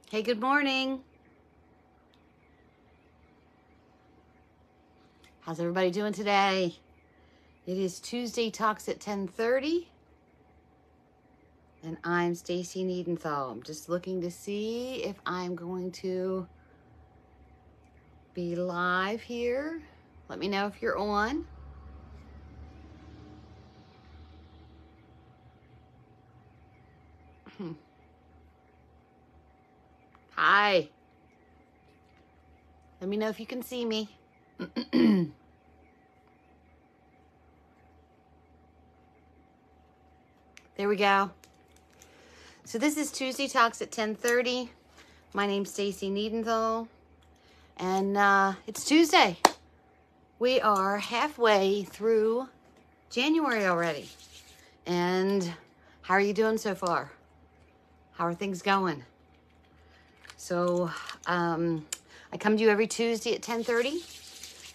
Hey, good morning. How's everybody doing today? It is Tuesday Talks at 10:30, and I'm Stacy Niedenthal. I'm just looking to see if I'm going to be live here. Let me know if you're on. Hi. Let me know if you can see me. There we go. So this is Tuesday Talks at 10:30. My name's Stacy Niedenthal, and it's Tuesday. We are halfway through January already. And how are you doing so far? How are things going? So I come to you every Tuesday at 10:30,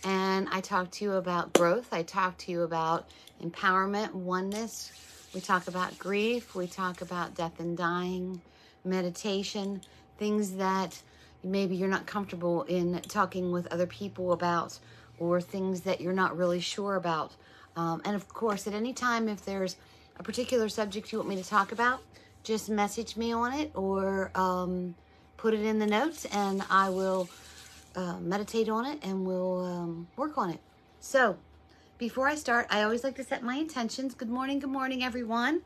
and I talk to you about growth. I talk to you about empowerment, oneness. We talk about grief. We talk about death and dying, meditation, things that maybe you're not comfortable in talking with other people about, or things that you're not really sure about. And of course, at any time, if there's a particular subject you want me to talk about, just message me on it, or put it in the notes, and I will meditate on it, and we'll work on it. So before I start, I always like to set my intentions. Good morning, everyone.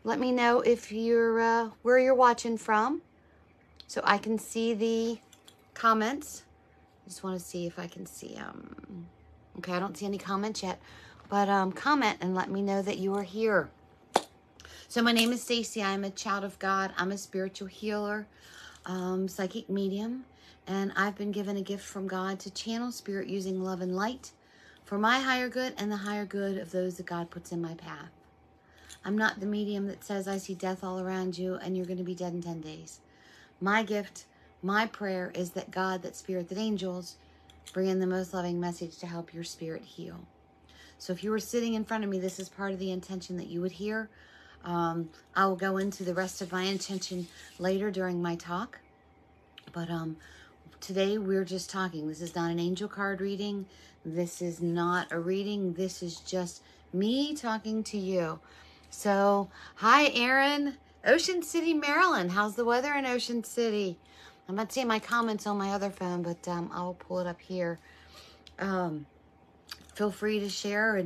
Let me know if you're where you're watching from, so I can see the comments. I just want to see if I can see. Okay, I don't see any comments yet, but comment and let me know that you are here. So my name is Stacy. I'm a child of God. I'm a spiritual healer, psychic medium, and I've been given a gift from God to channel spirit using love and light for my higher good and the higher good of those that God puts in my path. I'm not the medium that says I see death all around you and you're going to be dead in 10 days. My gift, my prayer is that God, that spirit, that angels bring in the most loving message to help your spirit heal. So if you were sitting in front of me, this is part of the intention that you would hear. I will go into the rest of my intention later during my talk. But today we're just talking. This is not an angel card reading. This is not a reading. This is just me talking to you. So, hi, Aaron. Ocean City, Maryland. How's the weather in Ocean City? I'm not seeing my comments on my other phone, but I'll pull it up here. Feel free to share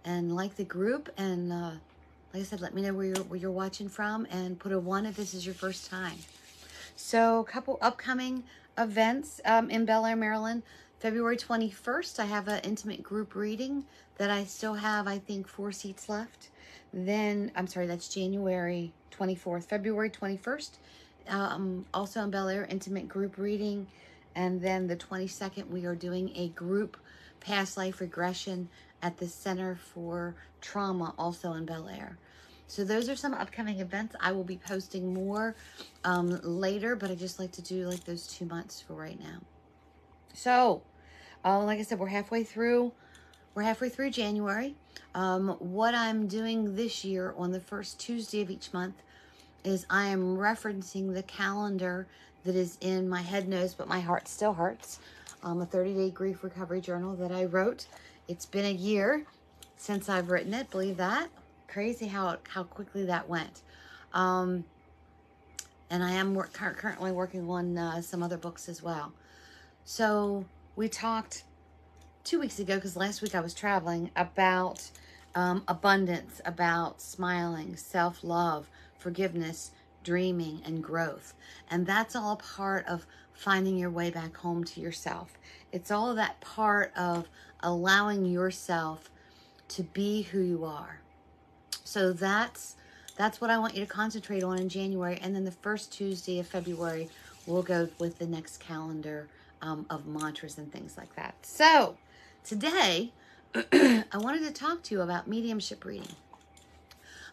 and like the group. And like I said, let me know where you're watching from, and put a 1 if this is your first time. So a couple upcoming events in Bel Air, Maryland. February 21st, I have an intimate group reading that I still have, I think, 4 seats left. Then, I'm sorry, that's January 24th. February 21st, also in Bel Air, intimate group reading. And then the 22nd, we are doing a group past life regression at the Center for Trauma, also in Bel Air. So those are some upcoming events. I will be posting more later, but I just like to do like those 2 months for right now. So, like I said, we're halfway through January. What I'm doing this year on the first Tuesday of each month is I am referencing the calendar that is in my head knows, but my heart still hurts. A 30-day grief recovery journal that I wrote. It's been a year since I've written it. Believe that? Crazy how quickly that went. And I am currently working on some other books as well. So we talked 2 weeks ago, because last week I was traveling, about abundance, about smiling, self-love, forgiveness, dreaming, and growth. And that's all a part of finding your way back home to yourself. It's all that part of allowing yourself to be who you are. So that's what I want you to concentrate on in January. And then the first Tuesday of February, we'll go with the next calendar of mantras and things like that. So today, I wanted to talk to you about mediumship reading.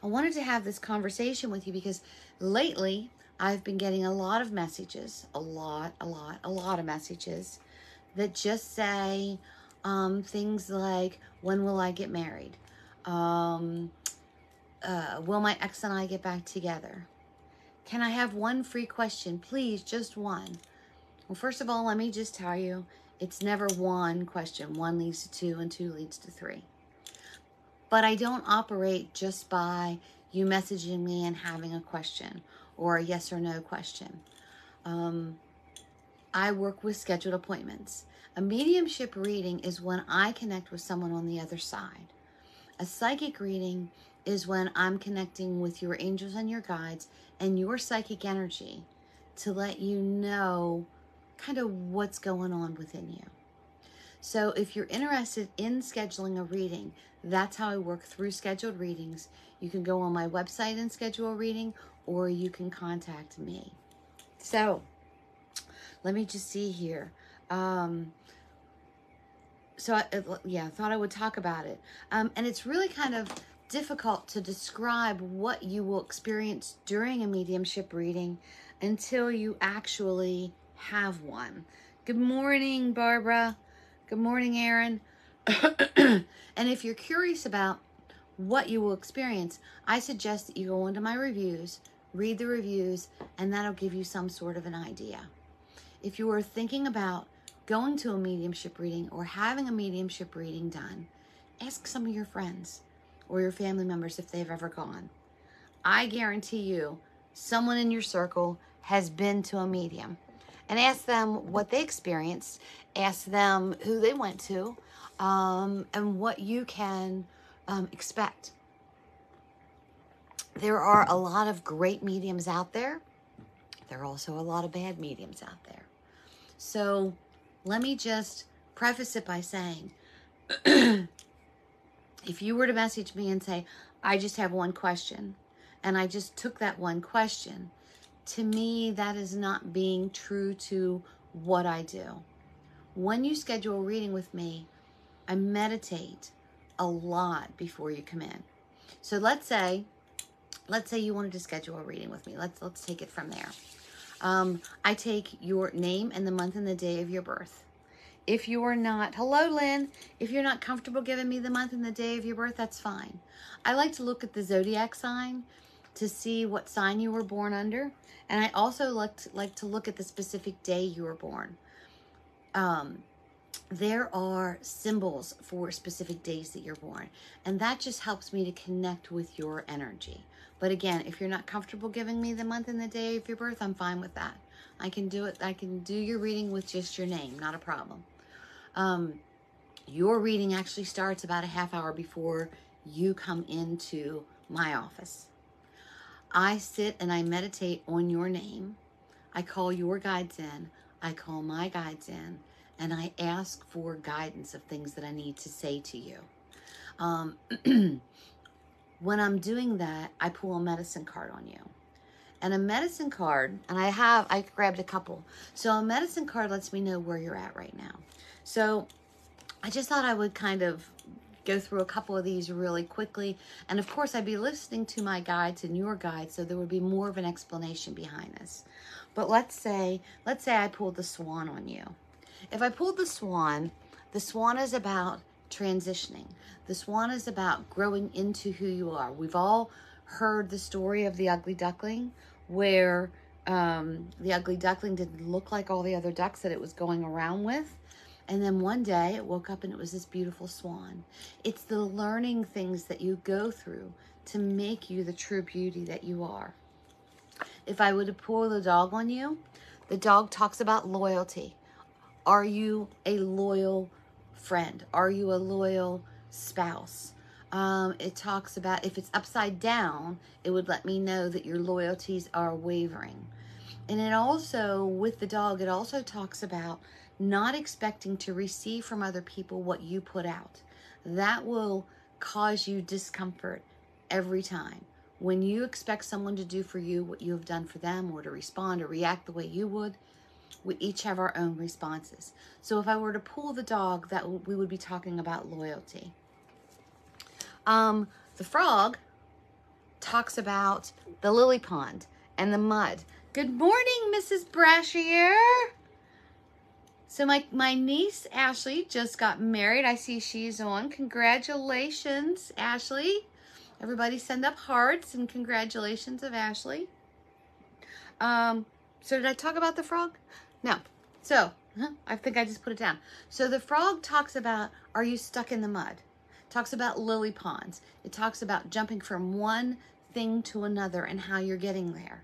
I wanted to have this conversation with you because lately I've been getting a lot of messages, a lot of messages that just say things like, when will I get married? Will my ex and I get back together? Can I have one free question, please? Just one. Well, first of all, let me just tell you, it's never one question. One leads to two, and two leads to three. But I don't operate just by you messaging me and having a question or a yes or no question. I work with scheduled appointments. A mediumship reading is when I connect with someone on the other side. A psychic reading is when I'm connecting with your angels and your guides and your psychic energy to let you know kind of what's going on within you. So if you're interested in scheduling a reading, that's how I work through scheduled readings. You can go on my website and schedule a reading, or you can contact me. So let me just see here. I thought I would talk about it. And it's really kind of difficult to describe what you will experience during a mediumship reading until you actually have one. Good morning, Barbara. Good morning, Aaron. And if you're curious about what you will experience, I suggest that you go into my reviews, read the reviews, and that'll give you some sort of an idea. If you are thinking about going to a mediumship reading or having a mediumship reading done, ask some of your friends or your family members if they've ever gone. I guarantee you, someone in your circle has been to a medium. And ask them what they experienced, ask them who they went to, and what you can expect. There are a lot of great mediums out there. There are also a lot of bad mediums out there. So let me just preface it by saying, if you were to message me and say, I just have one question, and I just took that one question, to me, that is not being true to what I do. When you schedule a reading with me, I meditate a lot before you come in. So let's say you wanted to schedule a reading with me. Let's take it from there. I take your name and the month and the day of your birth. If you are not, hello, Lynn. If you're not comfortable giving me the month and the day of your birth, that's fine. I like to look at the zodiac sign to see what sign you were born under. And I also like to look at the specific day you were born. There are symbols for specific days that you're born. And that just helps me to connect with your energy. But again, if you're not comfortable giving me the month and the day of your birth, I'm fine with that. I can do it. I can do your reading with just your name. Not a problem. Your reading actually starts about a half hour before you come into my office. I sit and I meditate on your name. I call your guides in. I call my guides in. And I ask for guidance of things that I need to say to you. When I'm doing that, I pull a medicine card on you. And a medicine card, and I grabbed a couple. So a medicine card lets me know where you're at right now. So I just thought I would kind of go through a couple of these really quickly. And of course, I'd be listening to my guides and your guides, so there would be more of an explanation behind this. But let's say I pulled the Swan on you. If I pulled the Swan is about transitioning. The Swan is about growing into who you are. We've all heard the story of the ugly duckling, where the ugly duckling didn't look like all the other ducks that it was going around with. And then one day it woke up and it was this beautiful swan. It's the learning things that you go through to make you the true beauty that you are. If I were to pull the dog on you, the dog talks about loyalty. Are you a loyal friend? Are you a loyal spouse? It talks about, if it's upside down, it would let me know that your loyalties are wavering. And it also, with the dog, it also talks about not expecting to receive from other people what you put out. That will cause you discomfort every time. When you expect someone to do for you what you have done for them, or to respond or react the way you would, we each have our own responses. So if I were to pull the dog, we would be talking about loyalty. The frog talks about the lily pond and the mud. Good morning, Mrs. Brashier. So my niece, Ashley, just got married. I see she's on. Congratulations, Ashley. Everybody send up hearts and congratulations of Ashley. So did I talk about the frog? No. So, I think I just put it down. So the frog talks about, are you stuck in the mud? Talks about lily ponds. It talks about jumping from one thing to another and how you're getting there.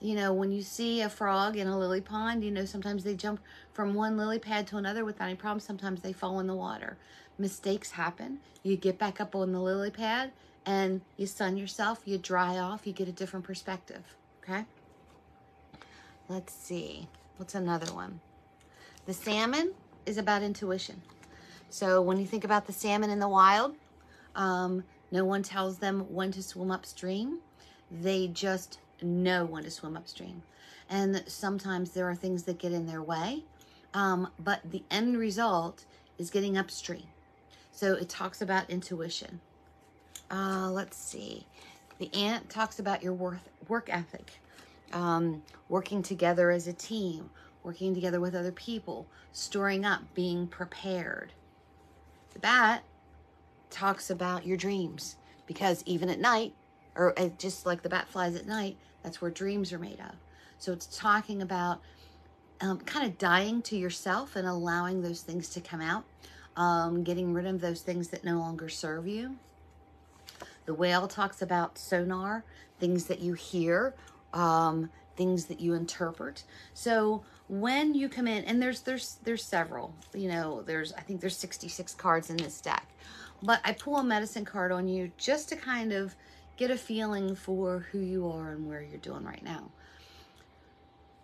You know, when you see a frog in a lily pond, you know, sometimes they jump from one lily pad to another without any problem. Sometimes they fall in the water. Mistakes happen. You get back up on the lily pad and you sun yourself, you dry off, you get a different perspective, okay? Let's see. What's another one? The salmon is about intuition. So when you think about the salmon in the wild, no one tells them when to swim upstream. They just know when to swim upstream. And sometimes there are things that get in their way, but the end result is getting upstream. So it talks about intuition. Let's see. The ant talks about your work ethic, working together as a team, working together with other people, storing up, being prepared. The bat talks about your dreams, because even at night, or just like the bat flies at night, that's where dreams are made of. So it's talking about kind of dying to yourself and allowing those things to come out, getting rid of those things that no longer serve you. The whale talks about sonar, things that you hear, things that you interpret. So when you come in, and there's several, you know, I think there's 66 cards in this deck, but I pull a medicine card on you just to kind of get a feeling for who you are and where you're doing right now.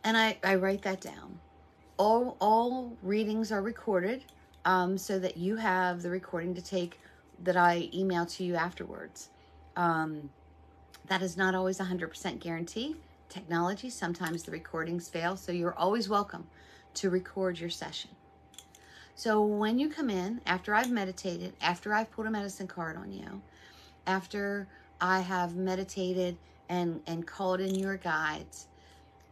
And I write that down. All readings are recorded, so that you have the recording to take that I email to you afterwards. That is not always 100% guarantee. Technology, sometimes the recordings fail, so you're always welcome to record your session. So when you come in, after I've meditated, after I've put a medicine card on you, after I have meditated and called in your guides,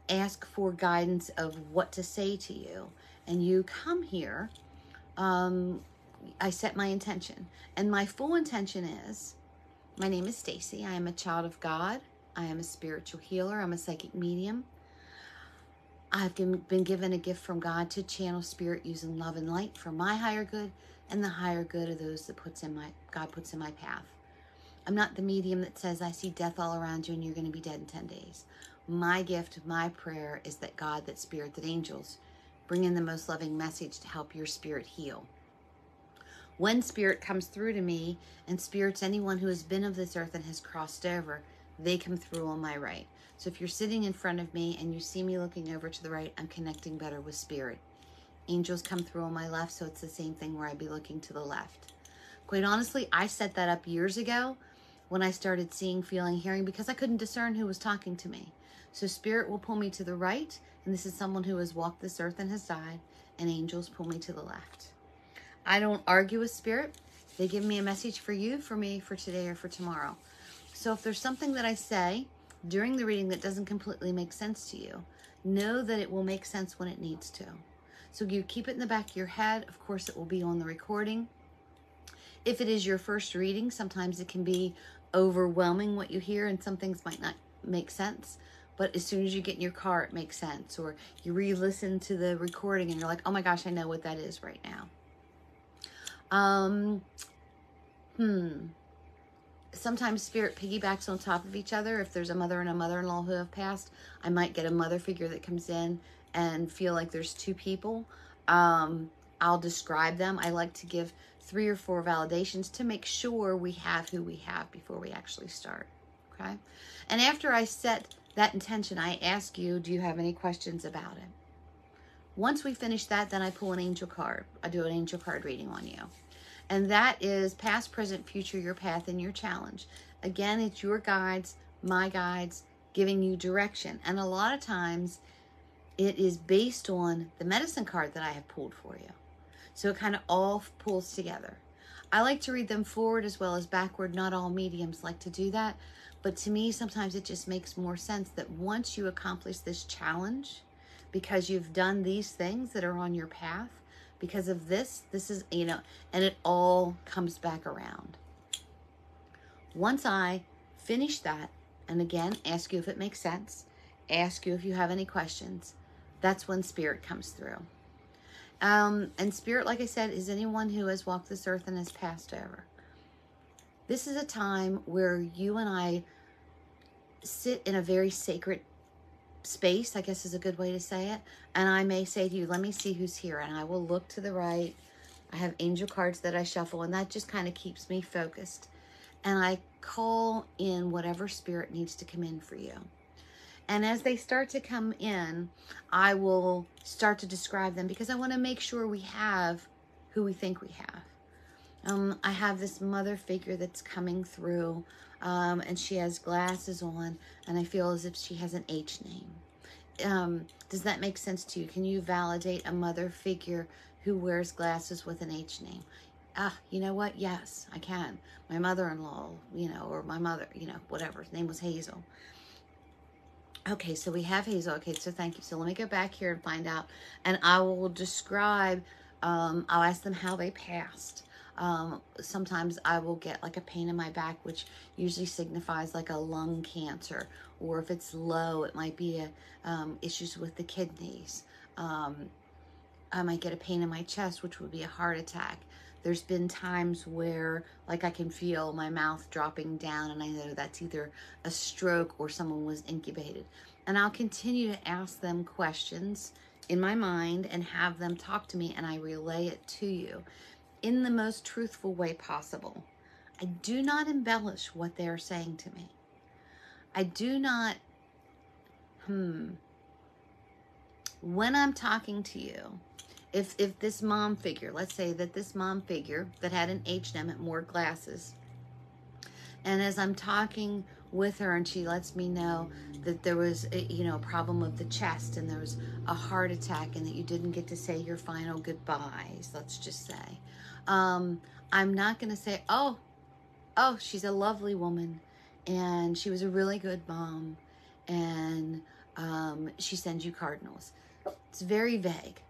ask for guidance of what to say to you, and you come here, I set my intention. And my full intention is, my name is Stacy. I am a child of God. I am a spiritual healer. I'm a psychic medium. I've been given a gift from God to channel spirit using love and light for my higher good and the higher good of those that God puts in my path. I'm not the medium that says, I see death all around you and you're going to be dead in 10 days. My gift, my prayer is that God, that spirit, that angels bring in the most loving message to help your spirit heal. When spirit comes through to me, and spirit's anyone who has been of this earth and has crossed over, they come through on my right. So if you're sitting in front of me and you see me looking over to the right, I'm connecting better with spirit. Angels come through on my left, so it's the same thing where I'd be looking to the left. Quite honestly, I set that up years ago when I started seeing, feeling, hearing, because I couldn't discern who was talking to me. So spirit will pull me to the right, and this is someone who has walked this earth and has died, and angels pull me to the left. I don't argue with spirit. They give me a message for you, for me, for today, or for tomorrow. So if there's something that I say during the reading that doesn't completely make sense to you, know that it will make sense when it needs to. So you keep it in the back of your head. Of course, it will be on the recording. If it is your first reading, sometimes it can be overwhelming what you hear, and some things might not make sense. But as soon as you get in your car, it makes sense. Or you re-listen to the recording and you're like, oh my gosh, I know what that is right now. sometimes spirit piggybacks on top of each other. If there's a mother and a mother-in-law who have passed, I might get a mother figure that comes in and feel like there's two people. I'll describe them. I like to give 3 or 4 validations to make sure we have who we have before we actually start. Okay. And after I set that intention, I ask you, do you have any questions about it? Once we finish that, then I pull an angel card. I do an angel card reading on you. And that is past, present, future, your path, and your challenge. Again, it's your guides, my guides, giving you direction. And a lot of times, it is based on the medicine card that I have pulled for you. So it kind of all pulls together. I like to read them forward as well as backward. Not all mediums like to do that. But to me, sometimes it just makes more sense that once you accomplish this challenge, because you've done these things that are on your path, because of this is, you know, and it all comes back around. Once I finish that, and again, ask you if it makes sense, ask you if you have any questions, that's when spirit comes through. And spirit, like I said, is anyone who has walked this earth and has passed over. This is a time where you and I sit in a very sacred space, I guess is a good way to say it. And I may say to you, let me see who's here. And I will look to the right. I have angel cards that I shuffle, and that just kind of keeps me focused. And I call in whatever spirit needs to come in for you. And as they start to come in, I will start to describe them because I want to make sure we have who we think we have. I have this mother figure that's coming through, and she has glasses on, and I feel as if she has an H name. Does that make sense to you? Can you validate a mother figure who wears glasses with an H name? You know what? Yes, I can. My mother-in-law, you know, or my mother, you know, whatever. Her name was Hazel. Okay, so we have Hazel. Okay, so thank you. So let me go back here and find out. And I will describe, I'll ask them how they passed. Sometimes I will get like a pain in my back, which usually signifies like a lung cancer. Or if it's low, it might be issues with the kidneys. I might get a pain in my chest, which would be a heart attack. There's been times where like I can feel my mouth dropping down, and I know that's either a stroke or someone was incubated. And I'll continue to ask them questions in my mind and have them talk to me, and I relay it to you in the most truthful way possible. I do not embellish what they're saying to me. I do not, when I'm talking to you, if this mom figure, let's say that this mom figure that had an H&M and wore glasses, and as I'm talking with her and she lets me know that there was a problem of the chest and there was a heart attack and that you didn't get to say your final goodbyes, let's just say, I'm not going to say, oh, she's a lovely woman and she was a really good mom and she sends you cardinals. It's very vague.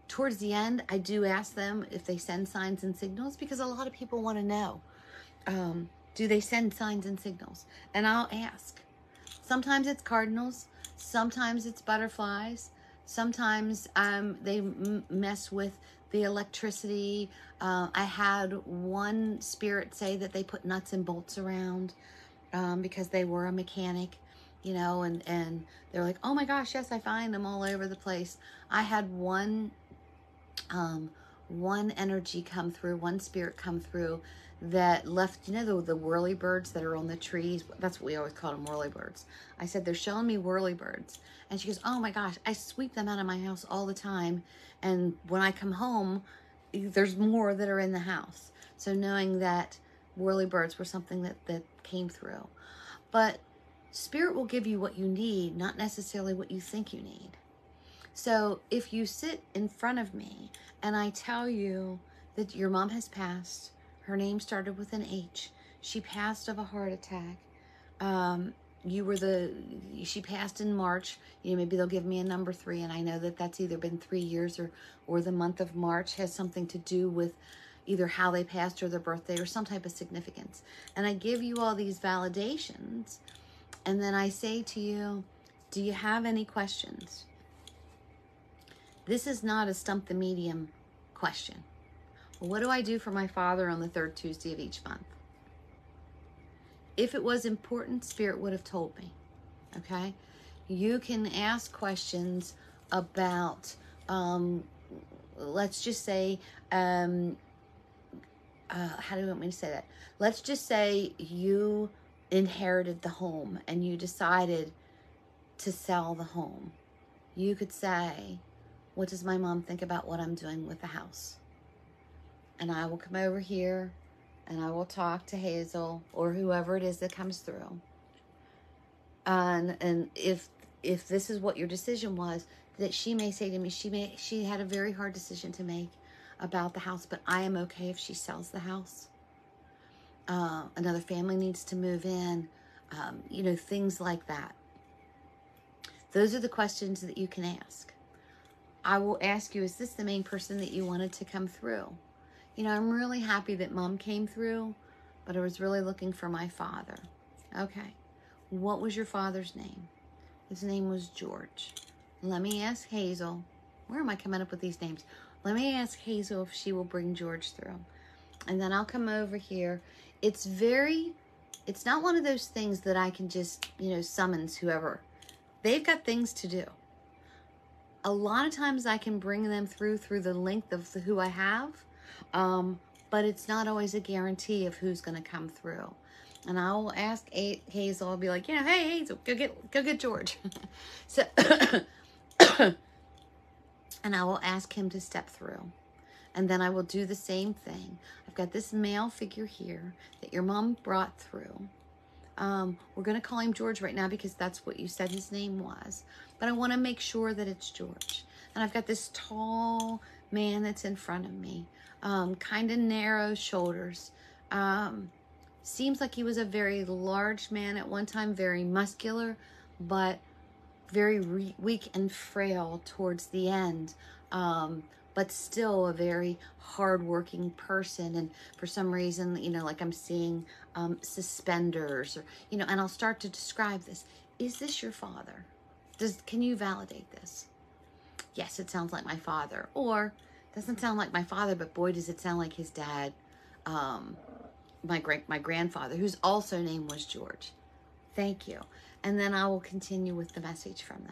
Towards the end, I do ask them if they send signs and signals, because a lot of people want to know, do they send signs and signals? And I'll ask. Sometimes it's cardinals, sometimes it's butterflies, sometimes they mess with the electricity. I had one spirit say that they put nuts and bolts around because they were a mechanic, and they're like, oh my gosh, yes, I find them all over the place. I had one energy come through, one spirit come through that left, the whirly birds that are on the trees. That's what we always call them, whirly birds. I said, they're showing me whirly birds. And she goes, oh my gosh, I sweep them out of my house all the time. And when I come home, there's more that are in the house. So knowing that whirly birds were something that came through. But spirit will give you what you need, not necessarily what you think you need. So if you sit in front of me and I tell you that your mom has passed, her name started with an H, she passed of a heart attack, she passed in March, maybe they'll give me a number 3, and I know that that's either been 3 years or the month of March has something to do with either how they passed or their birthday or some type of significance. And I give you all these validations, and then I say to you, do you have any questions? This is not a Stump the Medium question. Well, what do I do for my father on the 3rd Tuesday of each month? If it was important, Spirit would have told me. Okay? You can ask questions about, let's just say, how do you want me to say that? Let's just say you inherited the home and you decided to sell the home. You could say, what does my mom think about what I'm doing with the house? And I will come over here and I will talk to Hazel or whoever it is that comes through. And if this is what your decision was, that she may say to me, she had a very hard decision to make about the house, but I am okay if she sells the house. Another family needs to move in, you know, things like that. Those are the questions that you can ask. I will ask you, is this the main person that you wanted to come through? You know, I'm really happy that Mom came through, but I was really looking for my father. Okay. What was your father's name? His name was George. Let me ask Hazel. Where am I coming up with these names? Let me ask Hazel if she will bring George through. And then I'll come over here. It's not one of those things that I can just, you know, summons whoever. They've got things to do. A lot of times I can bring them through the length of who I have, but it's not always a guarantee of who's going to come through. And I will ask Hazel. I'll be like, you know, hey Hazel, go get George. So, and I will ask him to step through, and then I will do the same thing. I've got this male figure here that your mom brought through. We're going to call him George right now because that's what you said his name was. But I want to make sure that it's George. And I've got this tall man that's in front of me. Kind of narrow shoulders. Seems like he was a very large man at one time. Very muscular, but very weak and frail towards the end. But still a very hardworking person. And for some reason, you know, like I'm seeing suspenders, or, you know, and I'll start to describe this. Is this your father? Can you validate this? Yes, it sounds like my father. Or, doesn't sound like my father, but boy, does it sound like his dad, my grandfather, whose also name was George. Thank you. And then I will continue with the message from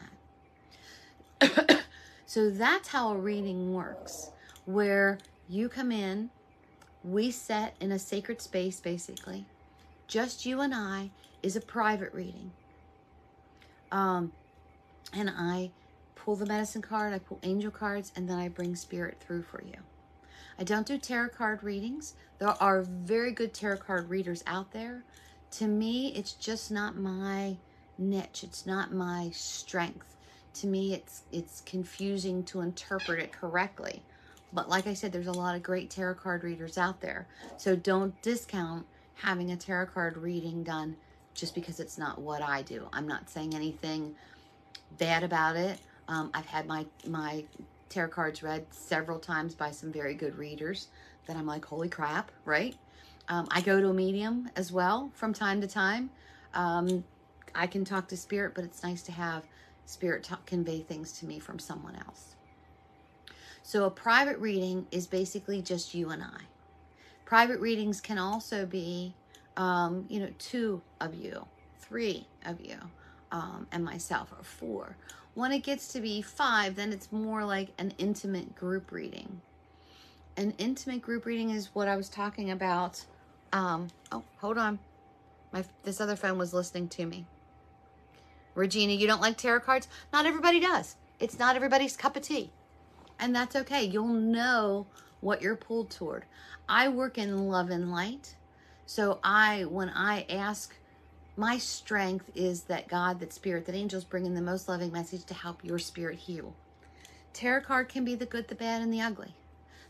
that. So that's how a reading works, where you come in, we set in a sacred space, basically. Just you and I is a private reading. And I pull the medicine card, I pull angel cards, and then I bring Spirit through for you. I don't do tarot card readings. There are very good tarot card readers out there. To me, it's just not my niche. It's not my strength. To me, it's confusing to interpret it correctly. But like I said, there's a lot of great tarot card readers out there. So don't discount having a tarot card reading done just because it's not what I do. I'm not saying anything bad about it. I've had my tarot cards read several times by some very good readers that I'm like, holy crap, right? I go to a medium as well from time to time. I can talk to Spirit, but it's nice to have Spirit convey things to me from someone else. So a private reading is basically just you and I. Private readings can also be, you know, 2 of you, 3 of you, and myself, or 4. When it gets to be 5, then it's more like an intimate group reading. An intimate group reading is what I was talking about. Oh, hold on. This other phone was listening to me. Regina, you don't like tarot cards? Not everybody does. It's not everybody's cup of tea. And that's okay. You'll know what you're pulled toward. I work in love and light. So when I ask, my strength is that God, that Spirit, that angels bring in the most loving message to help your spirit heal. Tarot card can be the good, the bad, and the ugly.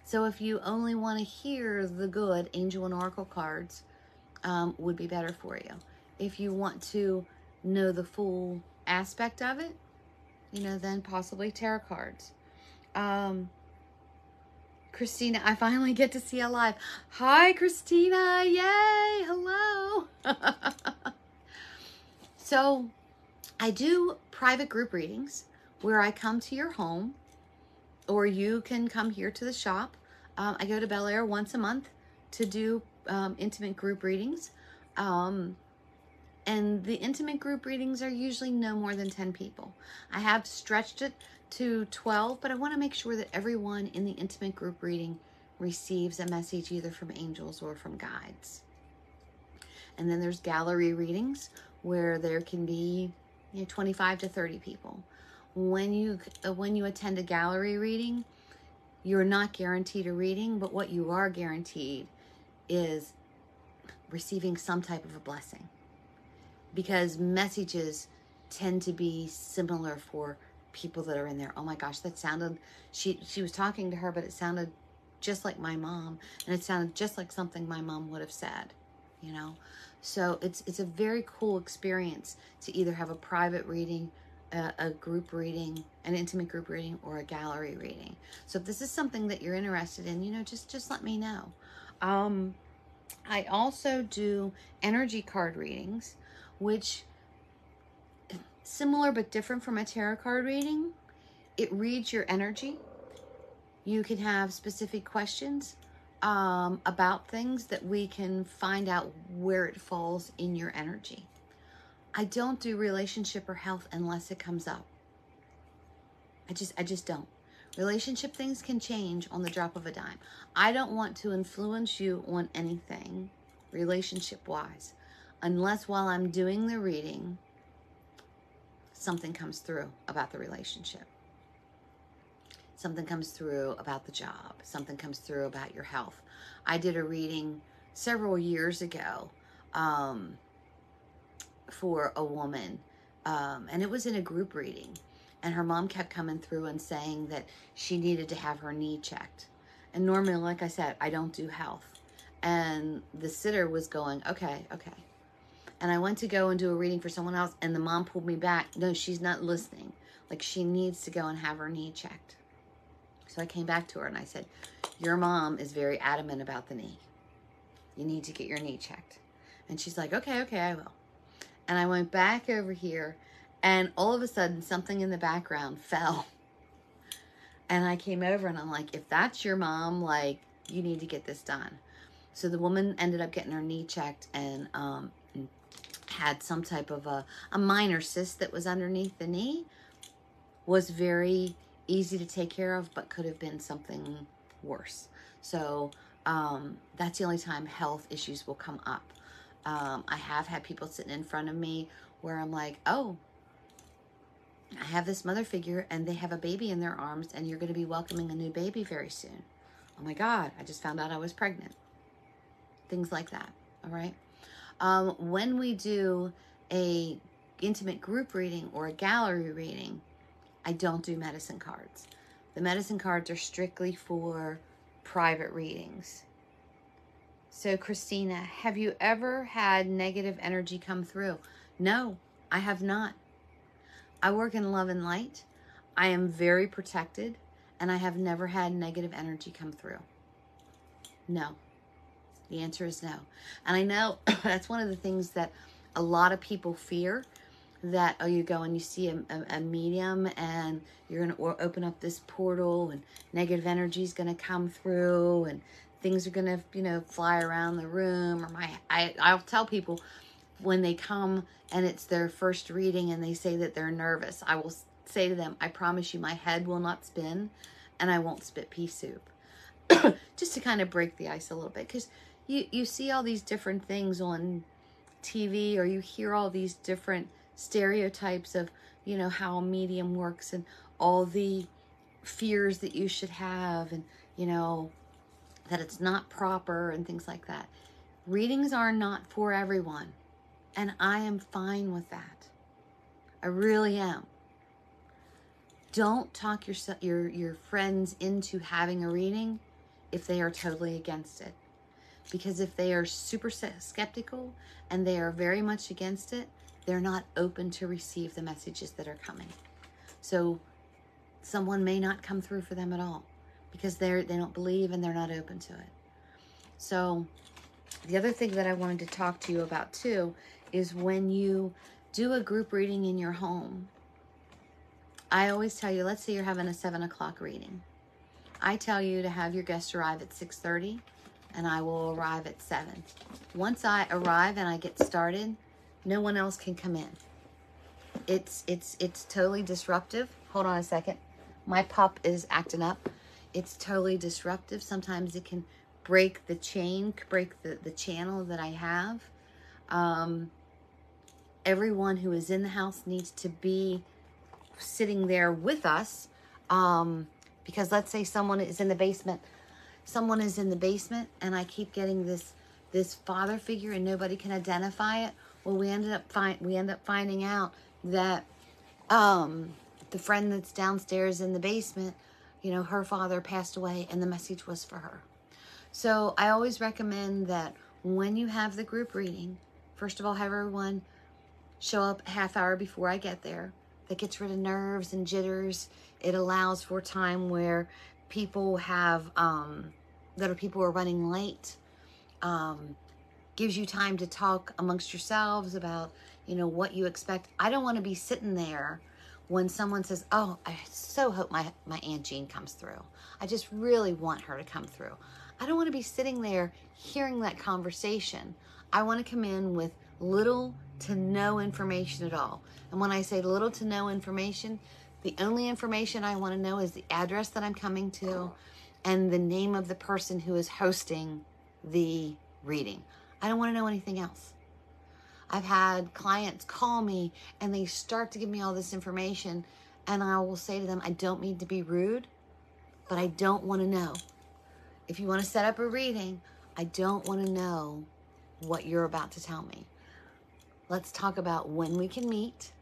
So if you only want to hear the good, angel and oracle cards would be better for you. If you want to know the full aspect of it, you know, then possibly tarot cards. Christina, I finally get to see you live. Hi, Christina. Yay. Hello. So I do private group readings where I come to your home, or you can come here to the shop. I go to Bel Air once a month to do intimate group readings. And the intimate group readings are usually no more than 10 people. I have stretched it to 12, but I want to make sure that everyone in the intimate group reading receives a message either from angels or from guides. And then there's gallery readings where there can be 25 to 30 people. When you attend a gallery reading, you're not guaranteed a reading, but what you are guaranteed is receiving some type of a blessing, because messages tend to be similar for people that are in there. Oh my gosh, that sounded, she was talking to her, but it sounded just like my mom, and it sounded just like something my mom would have said, you know? So it's a very cool experience to either have a private reading, a group reading, an intimate group reading, or a gallery reading. So if this is something that you're interested in, just let me know. I also do energy card readings, which similar but different from a tarot card reading. It reads your energy. You can have specific questions about things that we can find out where it falls in your energy. I don't do relationship or health unless it comes up. I just don't. Relationship things can change on the drop of a dime. I don't want to influence you on anything relationship-wise unless while I'm doing the reading, something comes through about the relationship. Something comes through about the job. Something comes through about your health. I did a reading several years ago for a woman, and it was in a group reading. And her mom kept coming through and saying that she needed to have her knee checked. And normally, like I said, I don't do health. And the sitter was going, okay. And I went to go and do a reading for someone else, and the mom pulled me back. No, she's not listening. Like, she needs to go and have her knee checked. So I came back to her and I said, your mom is very adamant about the knee. You need to get your knee checked. And she's like, okay, I will. And I went back over here, and all of a sudden, something in the background fell. And I came over and I'm like, if that's your mom, like, you need to get this done. So the woman ended up getting her knee checked and had some type of a minor cyst that was underneath the knee. Was very easy to take care of, but could have been something worse. So that's the only time health issues will come up. I have had people sitting in front of me where I'm like, oh, I have this mother figure and they have a baby in their arms and you're going to be welcoming a new baby very soon. Oh my God, I just found out I was pregnant. Things like that, all right? When we do a intimate group reading or a gallery reading, I don't do medicine cards. The medicine cards are strictly for private readings. So Christina, have you ever had negative energy come through? No, I have not. I work in love and light. I am very protected, and I have never had negative energy come through. No. The answer is no. And I know that's one of the things that a lot of people fear, that, oh, you go and you see a medium and you're going to open up this portal and negative energy is going to come through and things are going to, fly around the room. Or I'll tell people when they come and it's their first reading and they say that they're nervous, I will say to them, I promise you my head will not spin and I won't spit pea soup. Just to kind of break the ice a little bit, because you see all these different things on TV, or you hear all these different stereotypes of, how a medium works and all the fears that you should have, and, that it's not proper and things like that. Readings are not for everyone, and I am fine with that. I really am. Don't talk your friends into having a reading if they are totally against it. Because if they are super skeptical and they are very much against it, they're not open to receive the messages that are coming. So someone may not come through for them at all because they don't believe and they're not open to it. So the other thing that I wanted to talk to you about too is when you do a group reading in your home, I always tell you, let's say you're having a 7 o'clock reading. I tell you to have your guests arrive at 6:30 and I will arrive at 7. Once I arrive and I get started, no one else can come in. It's totally disruptive. Hold on a second. My pup is acting up. It's totally disruptive. Sometimes it can break the chain, break the channel that I have. Everyone who is in the house needs to be sitting there with us. Because let's say someone is in the basement. Someone is in the basement and I keep getting this father figure and nobody can identify it. Well, we end up finding out that the friend that's downstairs in the basement, you know, her father passed away and the message was for her. So I always recommend that when you have the group reading, first of all, have everyone show up a half hour before I get there. That gets rid of nerves and jitters. It allows for time where people have, people are running late. Gives you time to talk amongst yourselves about, you know, what you expect. I don't want to be sitting there when someone says, oh, I so hope my Aunt Jean comes through. I just really want her to come through. I don't want to be sitting there hearing that conversation. I want to come in with little to no information at all. And when I say little to no information, the only information I want to know is the address that I'm coming to and the name of the person who is hosting the reading. I don't want to know anything else. I've had clients call me and they start to give me all this information and I will say to them, I don't mean to be rude, but I don't want to know. If you want to set up a reading, I don't want to know what you're about to tell me. Let's talk about when we can meet,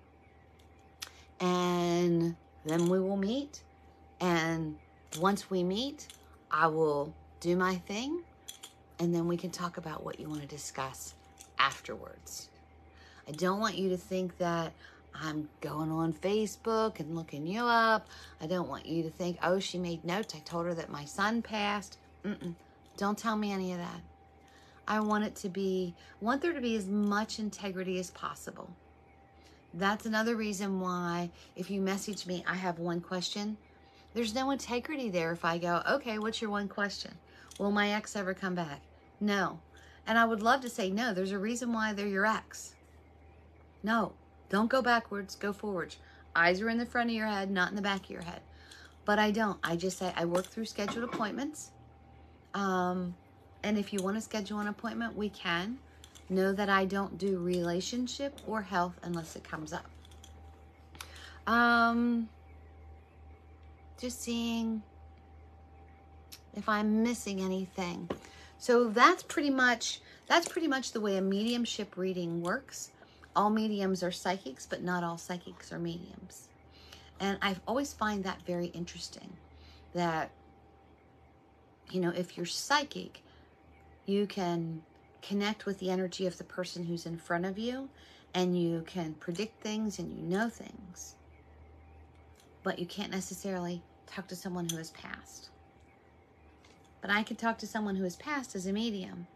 and then we will meet. And once we meet, I will do my thing, and then we can talk about what you want to discuss afterwards. I don't want you to think that I'm going on Facebook and looking you up. I don't want you to think, oh, she made notes. I told her that my son passed. Don't tell me any of that. I want there to be as much integrity as possible. That's another reason why if you message me, I have one question. There's no integrity there if I go, okay, what's your one question? Will my ex ever come back? No. And I would love to say, no, there's a reason why they're your ex. No, don't go backwards, go forwards. Eyes are in the front of your head, not in the back of your head. But I don't. I just say I work through scheduled appointments. And if you want to schedule an appointment, we can. Know that I don't do relationship or health unless it comes up. Just seeing if I'm missing anything. So that's pretty much the way a mediumship reading works. All mediums are psychics, but not all psychics are mediums. And I've always find that very interesting. That, you know, if you're psychic, you can connect with the energy of the person who's in front of you, and you can predict things and you know things. But you can't necessarily talk to someone who has passed. But I can talk to someone who has passed as a medium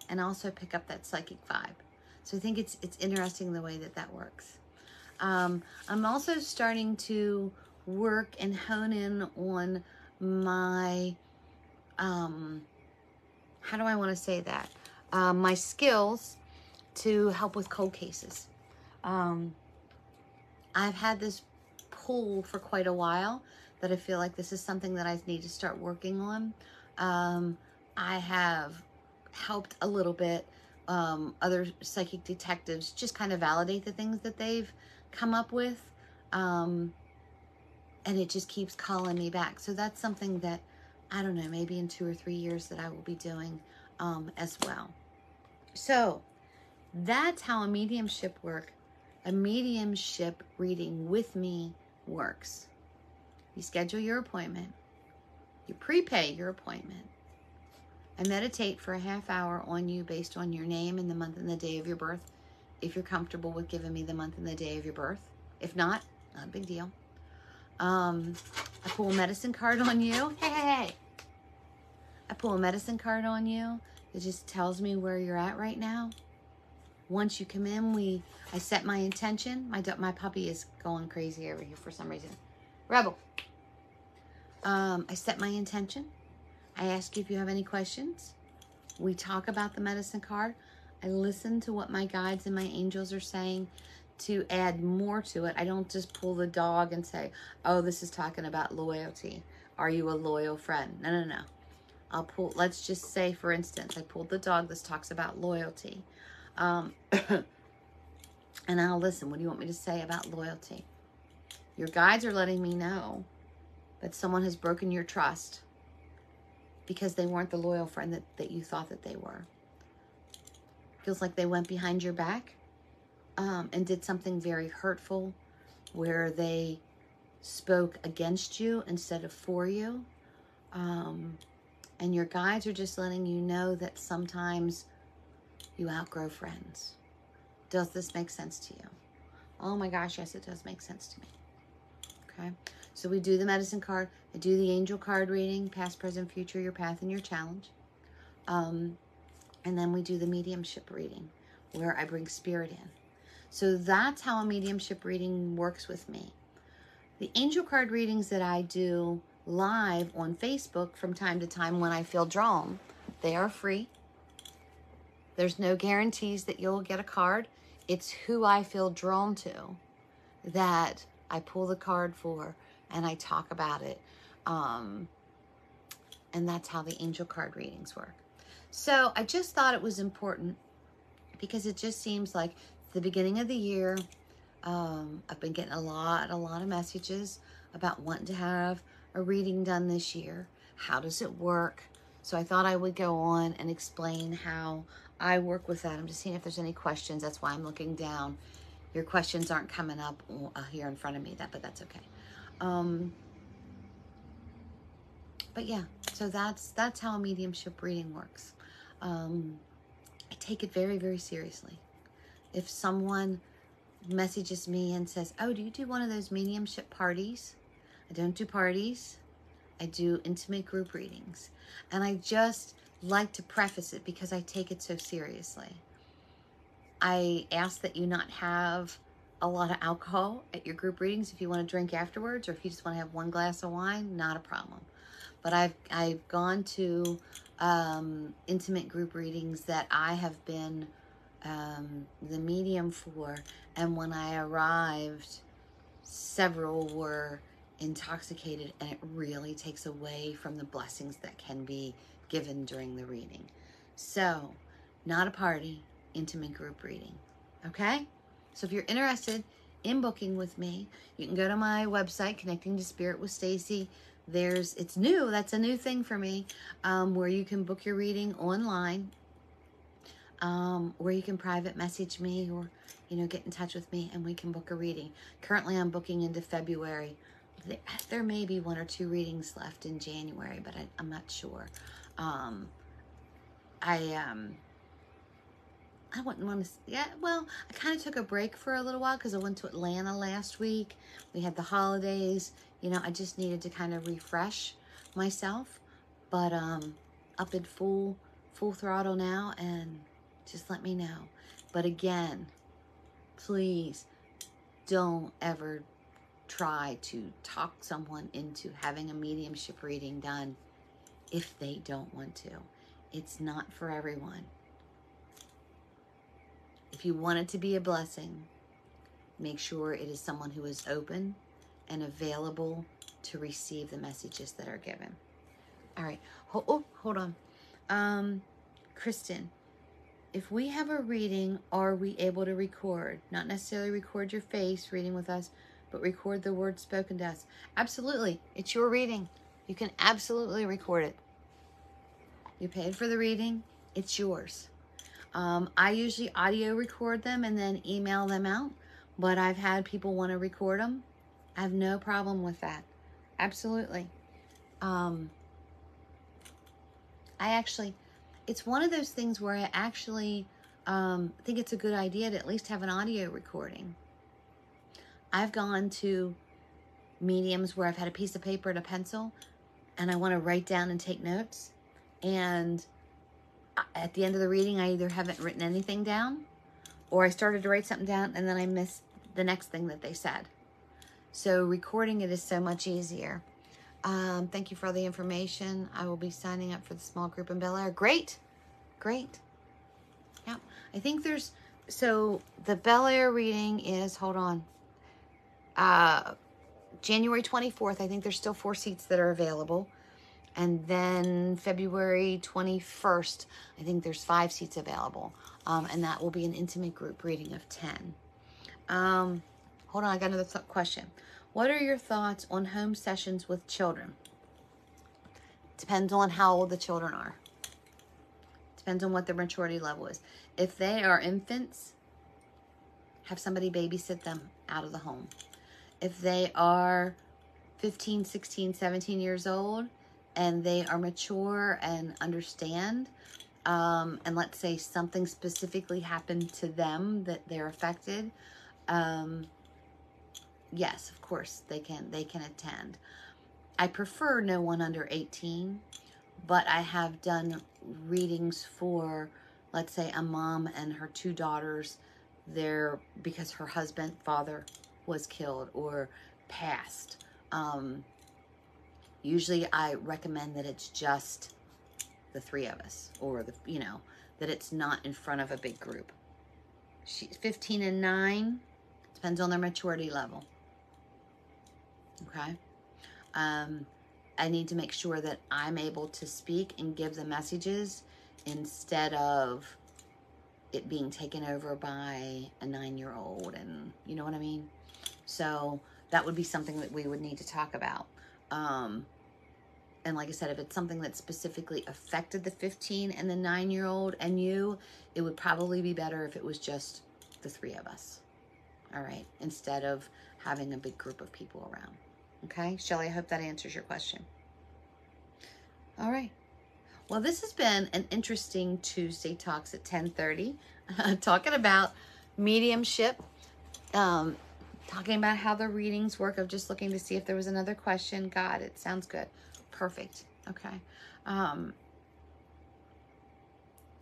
and also pick up that psychic vibe. So I think it's interesting the way that works. I'm also starting to work and hone in on my, how do I want to say that? My skills to help with cold cases. I've had this pull for quite a while that I feel like this is something that I need to start working on. I have helped a little bit other psychic detectives just kind of validate the things that they've come up with. And it just keeps calling me back. So that's something that, I don't know, maybe in 2 or 3 years that I will be doing as well. So that's how a mediumship reading with me works. You schedule your appointment. You prepay your appointment. I meditate for a half hour on you based on your name and the month and the day of your birth. If you're comfortable with giving me the month and the day of your birth. If not a big deal. I pull a medicine card on you. Hey. I pull a medicine card on you. It just tells me where you're at right now. Once you come in, I set my intention. My puppy is going crazy over here for some reason. Rebel. I set my intention. I ask you if you have any questions. We talk about the medicine card. I listen to what my guides and my angels are saying to add more to it. I don't just pull the dog and say, oh, this is talking about loyalty. Are you a loyal friend? No, no, no. I'll pull, let's just say, for instance, I pulled the dog. This talks about loyalty. And I'll listen. What do you want me to say about loyalty? Your guides are letting me know that someone has broken your trust because they weren't the loyal friend that you thought that they were. Feels like they went behind your back and did something very hurtful where they spoke against you instead of for you. And your guides are just letting you know that sometimes you outgrow friends. Does this make sense to you? Oh my gosh, yes, it does make sense to me. Okay, so we do the medicine card. I do the angel card reading, past, present, future, your path, and your challenge. And then we do the mediumship reading, where I bring spirit in. So that's how a mediumship reading works with me. The angel card readings that I do live on Facebook from time to time when I feel drawn, they are free. There's no guarantees that you'll get a card. It's who I feel drawn to that I pull the card for and I talk about it. And that's how the angel card readings work. So I just thought it was important because it just seems like the beginning of the year, I've been getting a lot of messages about wanting to have a reading done this year. How does it work? So I thought I would go on and explain how I work with that. I'm just seeing if there's any questions. That's why I'm looking down. Your questions aren't coming up here in front of me, but that's okay. But yeah, so that's how a mediumship reading works. I take it very, very seriously. If someone messages me and says, oh, do you do one of those mediumship parties? I don't do parties. I do intimate group readings. And I just like to preface it because I take it so seriously. I ask that you not have a lot of alcohol at your group readings. If you want to drink afterwards, or if you just want to have one glass of wine, not a problem. But I've gone to intimate group readings that I have been the medium for, and when I arrived, several were intoxicated, and it really takes away from the blessings that can be given during the reading. So, not a party, intimate group reading. Okay? So if you're interested in booking with me, you can go to my website, Connecting to Spirit with Stacy. It's new, that's a new thing for me, where you can book your reading online, where you can private message me or, get in touch with me and we can book a reading. Currently, I'm booking into February. There may be 1 or 2 readings left in January, but I'm not sure. I wouldn't want to, I kind of took a break for a little while because I went to Atlanta last week. We had the holidays. I just needed to kind of refresh myself. But up at full throttle now, and just let me know. But again, please don't ever try to talk someone into having a mediumship reading done if they don't want to. It's not for everyone. If you want it to be a blessing, make sure it is someone who is open and available to receive the messages that are given. All right. Hold on. Kristen, if we have a reading, are we able to record? Not necessarily record your face reading with us, but record the words spoken to us. Absolutely. It's your reading. You can absolutely record it. You paid for the reading. It's yours. I usually audio record them and then email them out, but I've had people want to record them. I have no problem with that. Absolutely. It's one of those things where I actually think it's a good idea to at least have an audio recording. I've gone to mediums where I've had a piece of paper and a pencil and I want to write down and take notes, and at the end of the reading, I either haven't written anything down or I started to write something down and then I missed the next thing that they said. So recording it is so much easier. Thank you for all the information. I will be signing up for the small group in Bel Air. Great. Yep. I think there's, so the Bel Air reading is, hold on, January 24th. I think there's still 4 seats that are available. And then February 21st, I think there's 5 seats available. And that will be an intimate group reading of 10. Hold on, I got another question. What are your thoughts on home sessions with children? Depends on how old the children are. Depends on what their maturity level is. If they are infants, have somebody babysit them out of the home. If they are 15, 16, 17 years old, and they are mature and understand, and let's say something specifically happened to them that they're affected, yes, of course, they can attend. I prefer no one under 18, but I have done readings for, let's say, a mom and her 2 daughters there because her father was killed or passed. Usually I recommend that it's just the 3 of us, or that it's not in front of a big group. 15 and 9, depends on their maturity level. Okay. I need to make sure that I'm able to speak and give the messages instead of it being taken over by a 9-year-old, and you know what I mean? So that would be something that we would need to talk about. And like I said, if it's something that specifically affected the 15 and the 9-year-old and you, it would probably be better if it was just the 3 of us. All right. Instead of having a big group of people around. Okay. Shelly, I hope that answers your question. All right. Well, this has been an interesting Tuesday Talks at 10:30, talking about mediumship, talking about how the readings work. I'm just looking to see if there was another question. God, it sounds good. Perfect. Okay. I'm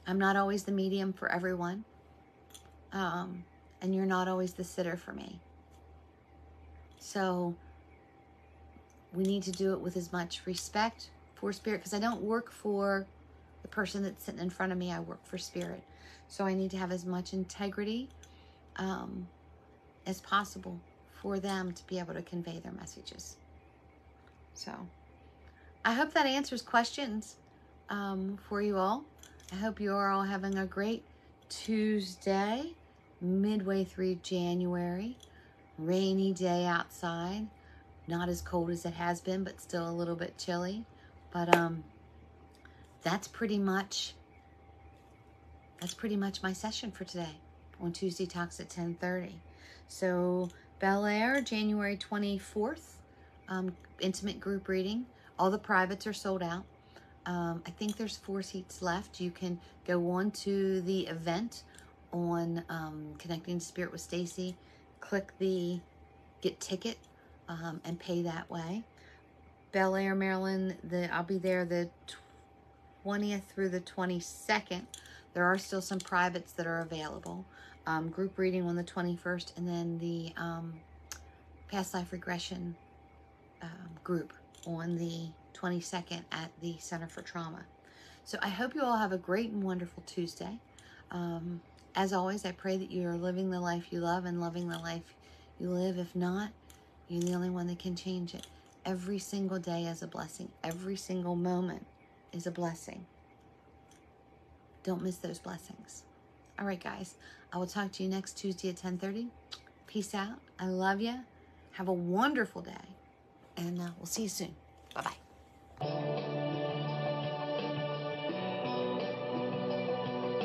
not always the medium for everyone. And you're not always the sitter for me. So we need to do it with as much respect for spirit, because I don't work for the person that's sitting in front of me. I work for spirit. So I need to have as much integrity as possible for them to be able to convey their messages. So I hope that answers questions for you all. I hope you are all having a great Tuesday, midway through January. Rainy day outside. Not as cold as it has been, but still a little bit chilly. But that's pretty much my session for today on Tuesday Talks at 10:30. So Bel Air, January 24th, intimate group reading. All the privates are sold out. I think there's 4 seats left. You can go on to the event on Connecting to Spirit with Stacy, click the Get Ticket, and pay that way. Bel Air, Maryland, I'll be there the 20th through the 22nd. There are still some privates that are available. Group reading on the 21st, and then the Past Life Regression group on the 22nd at the Center for Trauma. So I hope you all have a great and wonderful Tuesday. As always, I pray that you are living the life you love and loving the life you live. If not, you're the only one that can change it. Every single day is a blessing. Every single moment is a blessing. Don't miss those blessings. All right, guys. I will talk to you next Tuesday at 10:30. Peace out. I love you. Have a wonderful day. And we'll see you soon. Bye-bye.